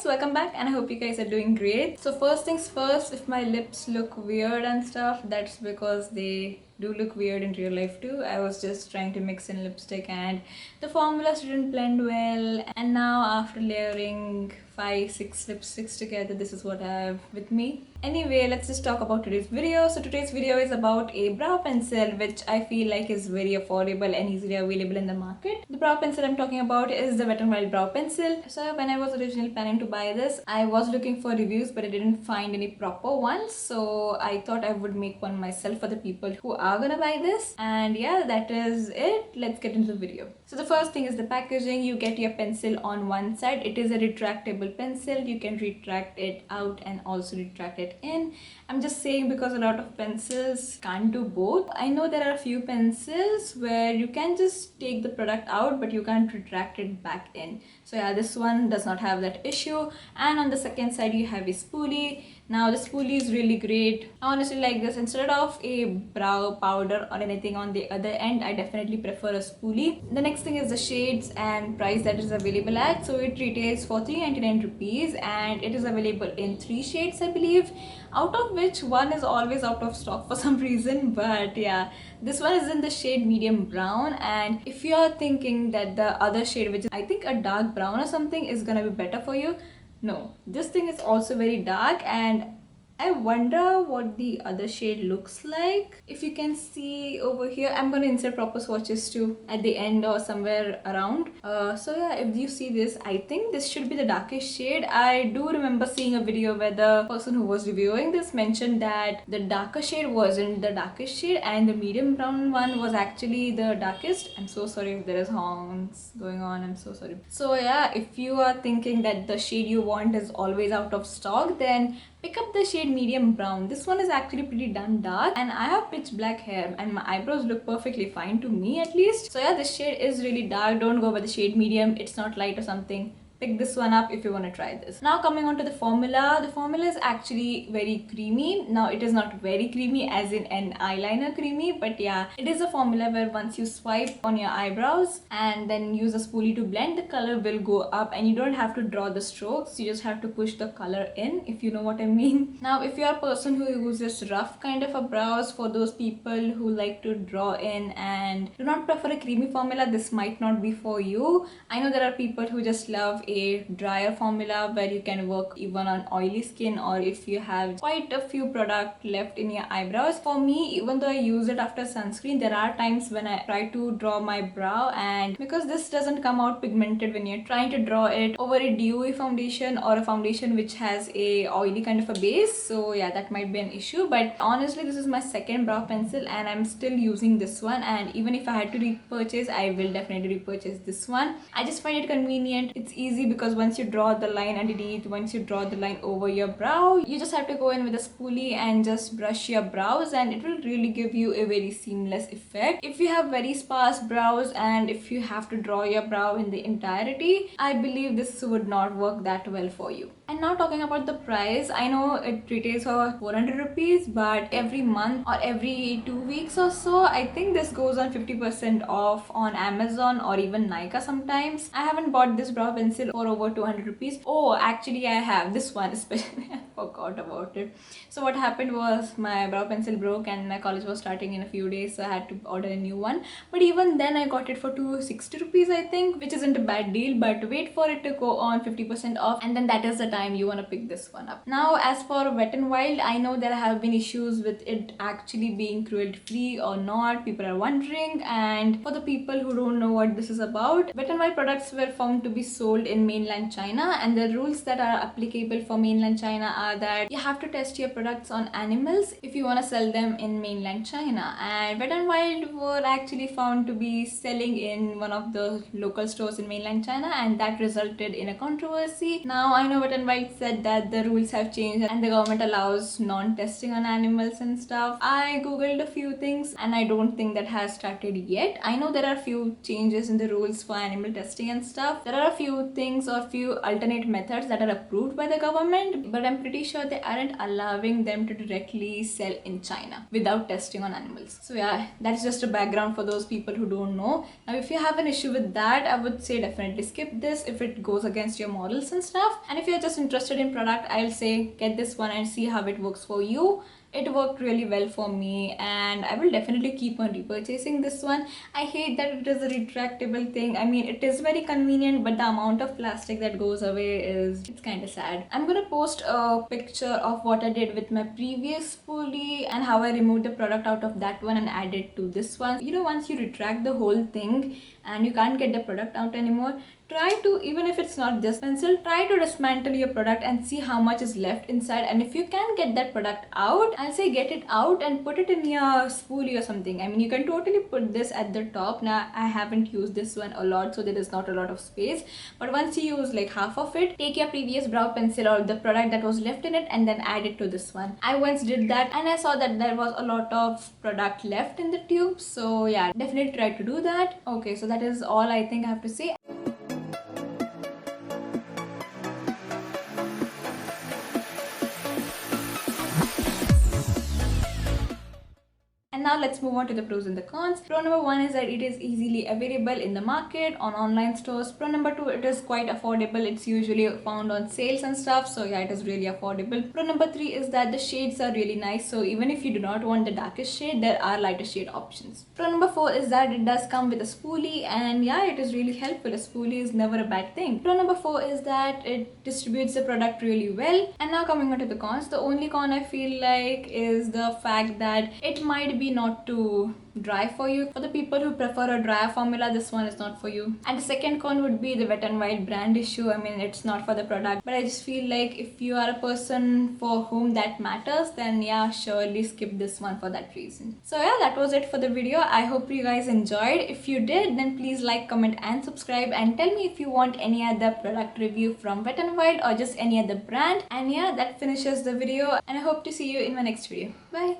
guys, welcome back and I hope you guys are doing great. So first things first, if my lips look weird and stuff, that's because they do look weird in real life too. I was just trying to mix in lipstick and the formulas didn't blend well, and now after layering 5-6 lipsticks together, this is what I have with me. Anyway, let's just talk about today's video. So today's video is about a brow pencil which I feel like is very affordable and easily available in the market. The brow pencil I'm talking about is the Wet n Wild brow pencil. So when I was originally planning to buy this, I was looking for reviews but I didn't find any proper ones, so I thought I would make one myself for the people who are gonna buy this. And yeah, that is it. Let's get into the video. So the first thing is the packaging. You get your pencil on one side. It is a retractable pencil. You can retract it out and also retract it in. I'm just saying because a lot of pencils can't do both. I know there are a few pencils where you can just take the product out but you can't retract it back in. So yeah, this one does not have that issue. And on the second side you have a spoolie. Now the spoolie is really great. I honestly like this. Instead of a brow powder or anything on the other end, I definitely prefer a spoolie. The next thing is the shades and price that is available at. So it retails for 399 rupees and it is available in 3 shades, I believe, out of which one is always out of stock for some reason. But yeah, this one is in the shade medium brown, and if you are thinking that the other shade, which is I think a dark brown or something, is gonna be better for you, no, this thing is also very dark, and I wonder what the other shade looks like. If you can see over here, I'm gonna insert proper swatches too at the end or somewhere around. So yeah, if you see this, I think this should be the darkest shade. I do remember seeing a video where the person who was reviewing this mentioned that the darker shade wasn't the darkest shade and the medium brown one was actually the darkest. I'm so sorry if there is honks going on, I'm so sorry. So yeah, if you are thinking that the shade you want is always out of stock, then pick up the shade medium brown. This one is actually pretty damn dark and I have pitch black hair and my eyebrows look perfectly fine, to me at least. So yeah, this shade is really dark. Don't go by the shade medium. It's not light or something. Pick this one up if you want to try this. Now coming on to the formula. The formula is actually very creamy. Now it is not very creamy as in an eyeliner creamy, but yeah, it is a formula where once you swipe on your eyebrows and then use a spoolie to blend, the color will go up and you don't have to draw the strokes. You just have to push the color in, if you know what I mean. Now if you are a person who uses rough kind of a brows, for those people who like to draw in and do not prefer a creamy formula, this might not be for you. I know there are people who just love a drier formula where you can work even on oily skin, or if you have quite a few product left in your eyebrows. For me, even though I use it after sunscreen, there are times when I try to draw my brow, and because this doesn't come out pigmented when you're trying to draw it over a dewy foundation or a foundation which has a oily kind of a base, so yeah, that might be an issue. But honestly, this is my second brow pencil and I'm still using this one, and even if I had to repurchase, I will definitely repurchase this one. I just find it convenient. It's easy because once you draw the line underneath, once you draw the line over your brow, you just have to go in with a spoolie and just brush your brows and it will really give you a very seamless effect. If you have very sparse brows and if you have to draw your brow in the entirety, I believe this would not work that well for you. And now talking about the price, I know it retails for 400 rupees, but every month or every 2 weeks or so, I think this goes on 50% off on Amazon or even Nykaa sometimes. I haven't bought this brow pencil for over 200 rupees. Oh, actually I have this one especially. I forgot about it. So what happened was my brow pencil broke and my college was starting in a few days, so I had to order a new one. But even then I got it for 260 rupees, I think, which isn't a bad deal, but wait for it to go on 50% off and then that is the time you want to pick this one up. Now as for Wet n Wild, I know there have been issues with it actually being cruelty free or not. People are wondering, and for the people who don't know what this is about, Wet n Wild products were found to be sold in mainland China, and the rules that are applicable for mainland China are that you have to test your products on animals if you want to sell them in mainland China. And Wet n Wild were actually found to be selling in one of the local stores in mainland China, and that resulted in a controversy. Now I know Wet n Wild said that the rules have changed and the government allows non-testing on animals and stuff. I googled a few things and I don't think that has started yet. I know there are few changes in the rules for animal testing and stuff. There are a few things or few alternate methods that are approved by the government, but I'm pretty pretty sure they aren't allowing them to directly sell in China without testing on animals. So yeah, that's just a background for those people who don't know. Now if you have an issue with that, I would say definitely skip this if it goes against your morals and stuff. And if you're just interested in product, I'll say get this one and see how it works for you. It worked really well for me and I will definitely keep on repurchasing this one. I hate that it is a retractable thing. I mean, it is very convenient, but the amount of plastic that goes away it's kind of sad. I'm gonna post a picture of what I did with my previous spoolie and how I removed the product out of that one and added to this one. You know, once you retract the whole thing and you can't get the product out anymore, try to, even if it's not this pencil, try to dismantle your product and see how much is left inside. And if you can get that product out, I'll say get it out and put it in your spoolie or something. I mean, you can totally put this at the top. Now, I haven't used this one a lot, so there is not a lot of space. But once you use like half of it, take your previous brow pencil or the product that was left in it and then add it to this one. I once did that and I saw that there was a lot of product left in the tube. So yeah, definitely try to do that. Okay, so that is all I think I have to say. And now let's move on to the pros and the cons. Pro number 1 is that it is easily available in the market on online stores. Pro number 2, it is quite affordable. It's usually found on sales and stuff, so yeah, it is really affordable. Pro number 3 is that the shades are really nice, so even if you do not want the darkest shade, there are lighter shade options. Pro number 4 is that it does come with a spoolie, and yeah, it is really helpful. A spoolie is never a bad thing. Pro number 4 is that it distributes the product really well. And now coming on to the cons, the only con I feel like is the fact that it might be not too dry for you. For the people who prefer a drier formula, this one is not for you. And the second con would be the Wet n Wild brand issue. I mean, it's not for the product, but I just feel like if you are a person for whom that matters, then yeah, surely skip this one for that reason. So yeah, that was it for the video. I hope you guys enjoyed. If you did, then please like, comment and subscribe, and tell me if you want any other product review from Wet n Wild or just any other brand. And yeah, that finishes the video, and I hope to see you in my next video. Bye.